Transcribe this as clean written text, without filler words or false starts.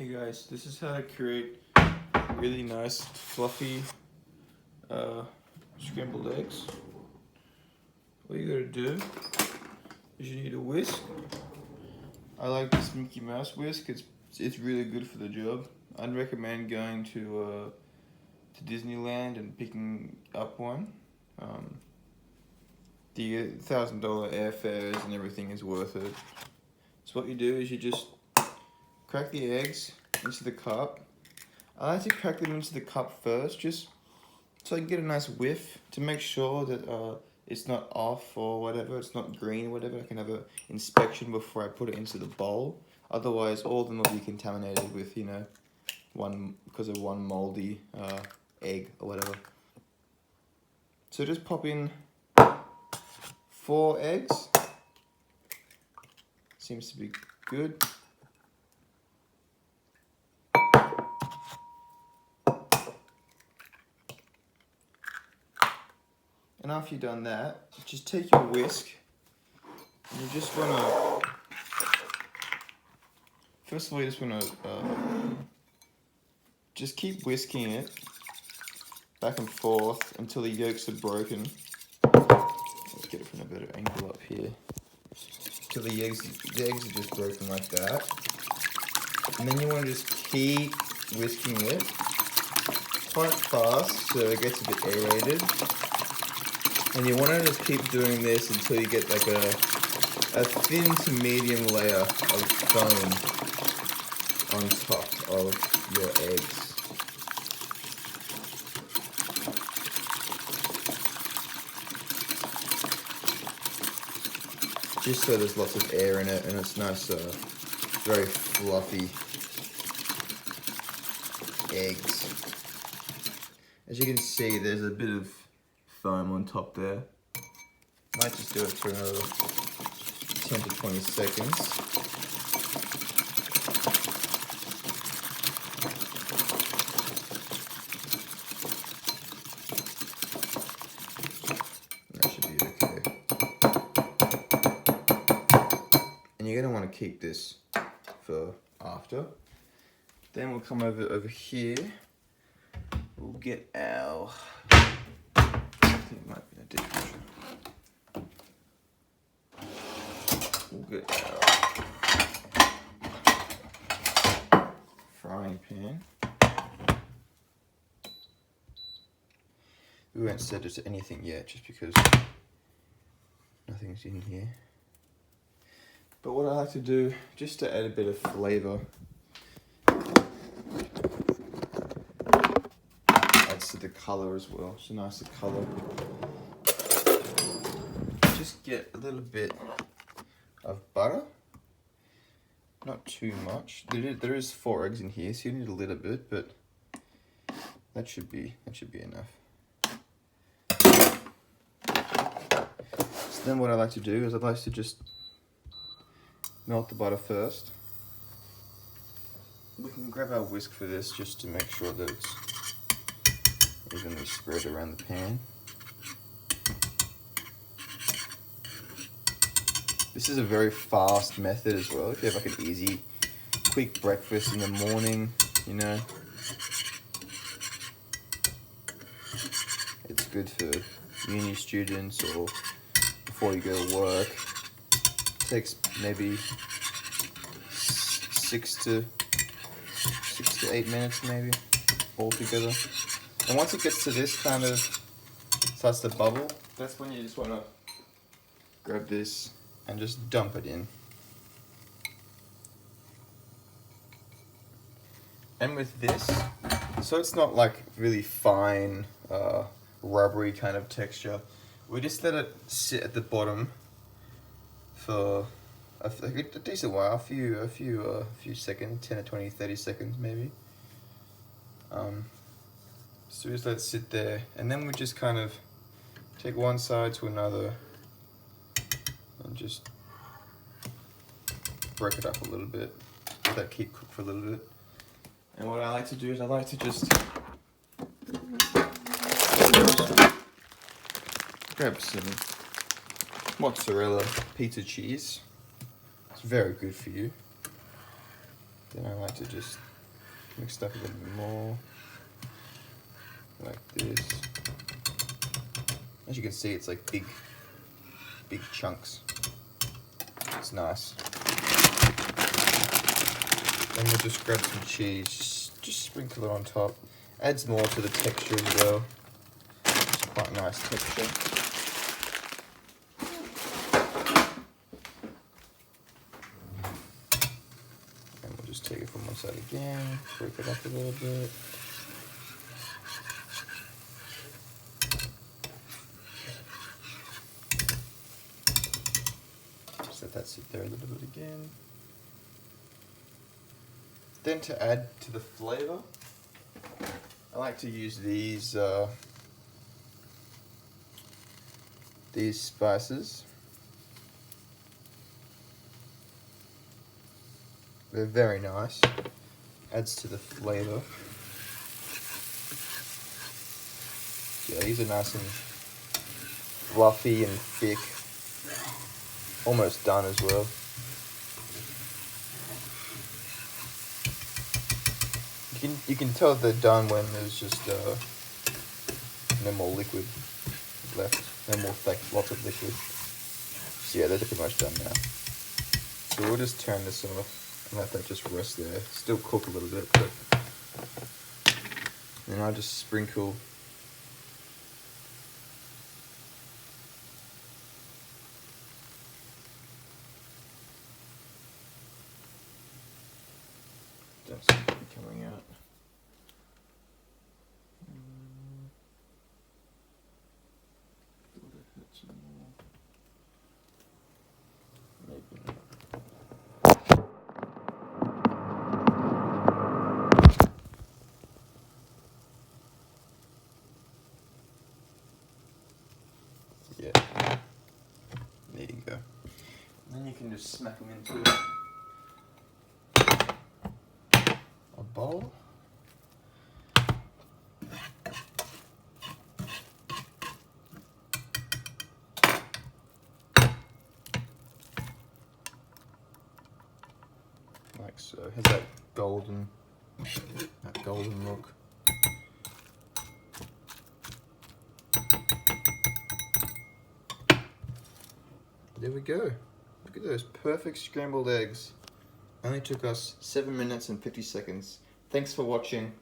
Hey guys, this is how to create really nice fluffy scrambled eggs. What you gotta do is you need a whisk. I like this Mickey Mouse whisk, it's really good for the job. I'd recommend going to Disneyland and picking up one. The $1,000 airfares and everything is worth it. So what you do is you just crack the eggs into the cup. I like to crack them into the cup first, just so I can get a nice whiff to make sure that it's not off or whatever, it's not green or whatever. I can have an inspection before I put it into the bowl. Otherwise, all of them will be contaminated with, because of one moldy egg or whatever. So just pop in 4 eggs. Seems to be good. And after you've done that, just take your whisk and you just want to, first of all you just want to just keep whisking it back and forth until the yolks are broken. Let's get it from a better angle up here. Till the eggs are just broken like that. And then you want to just keep whisking it quite fast so it gets a bit aerated. And you want to just keep doing this until you get like a thin to medium layer of foam on top of your eggs. Just so there's lots of air in it and it's nice, very fluffy eggs. As you can see, there's a bit of foam on top there. Might just do it for another 10 to 20 seconds. That should be okay. And you're going to want to keep this for after. Then we'll come over here. We'll get our, it might be in a dishwasher. We'll get our frying pan. We won't set it to anything yet, just because nothing's in here. But what I like to do, just to add a bit of flavour, adds to the colour as well. It's a nicer colour. Just get a little bit of butter, not too much. There is 4 eggs in here, so you need a little bit, but that should be enough. So then what I like to do is I'd like to just melt the butter first. We can grab our whisk for this just to make sure that it's evenly spread around the pan. This is a very fast method as well. If you have like an easy, quick breakfast in the morning, it's good for uni students or before you go to work. It takes maybe 6 to 8 minutes maybe altogether. And once it gets to this kind of starts to bubble, that's when you just want to grab this and just dump it in. And with this, so it's not like really fine, rubbery kind of texture, we just let it sit at the bottom for a decent while, a few seconds, 10 to 20, 30 seconds maybe. So we just let it sit there, and then we just kind of take one side to another and just break it up a little bit. Let that keep cook for a little bit. And what I like to do is I like to just grab some mozzarella pizza cheese. It's very good for you. Then I like to just Mix it up a little bit more, like this. As you can see, it's like big chunks. It's nice. Then we'll just grab some cheese, just sprinkle it on top. Adds more to the texture as well. It's quite a nice texture. And we'll just take it from one side again, break it up a little bit. Let that sit there a little bit again. Then to add to the flavour, I like to use these spices. They're very nice. Adds to the flavour. Yeah, these are nice and fluffy and thick. Almost done as well. You can tell they're done when there's just no more liquid left, no more lots of liquid. So yeah, they're pretty much done now. So we'll just turn this off and let that just rest there. Still cook a little bit, but then I'll just sprinkle coming out. Maybe. Yeah. There you go. And then you can just smack them into a bowl. Like so. Has that golden look. There we go. Look at those perfect scrambled eggs. Only took us 7 minutes and 50 seconds. Thanks for watching.